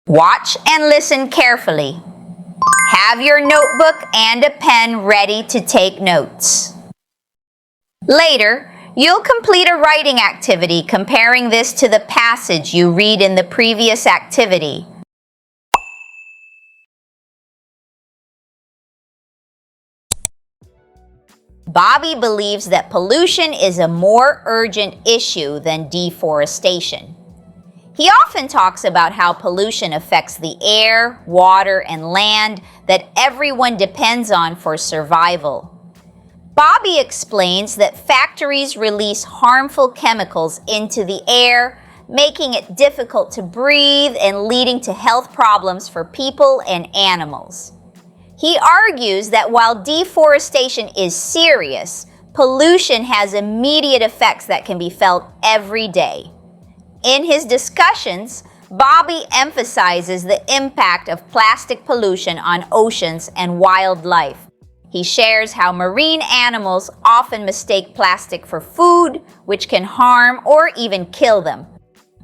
Watch and listen carefully. Have your notebook and a pen ready to take notes. Later, you'll complete a writing activity comparing this to the passage you read in the previous activity. Bobby believes that pollution is a more urgent issue than deforestation. He often talks about how pollution affects the air, water, and land that everyone depends on for survival. Bobby explains that factories release harmful chemicals into the air, making it difficult to breathe and leading to health problems for people and animals. He argues that while deforestation is serious, pollution has immediate effects that can be felt every day. In his discussions, Bobby emphasizes the impact of plastic pollution on oceans and wildlife. He shares how marine animals often mistake plastic for food, which can harm or even kill them.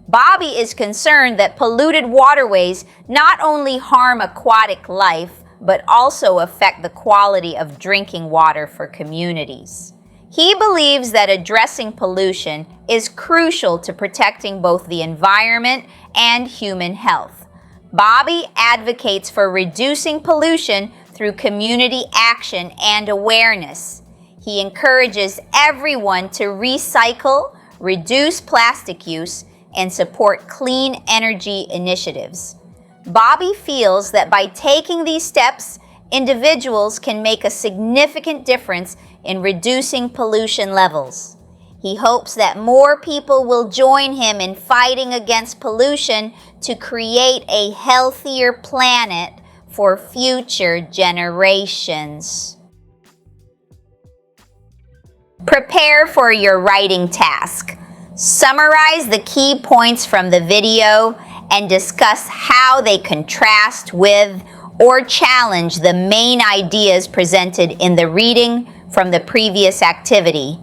Bobby is concerned that polluted waterways not only harm aquatic life, but also affect the quality of drinking water for communities. He believes that addressing pollution is crucial to protecting both the environment and human health. Bobby advocates for reducing pollution through community action and awareness. He encourages everyone to recycle, reduce plastic use, and support clean energy initiatives. Bobby feels that by taking these steps, individuals can make a significant difference in reducing pollution levels. He hopes that more people will join him in fighting against pollution to create a healthier planet for future generations. Prepare for your writing task. Summarize the key points from the video and discuss how they contrast with or challenge the main ideas presented in the reading from the previous activity.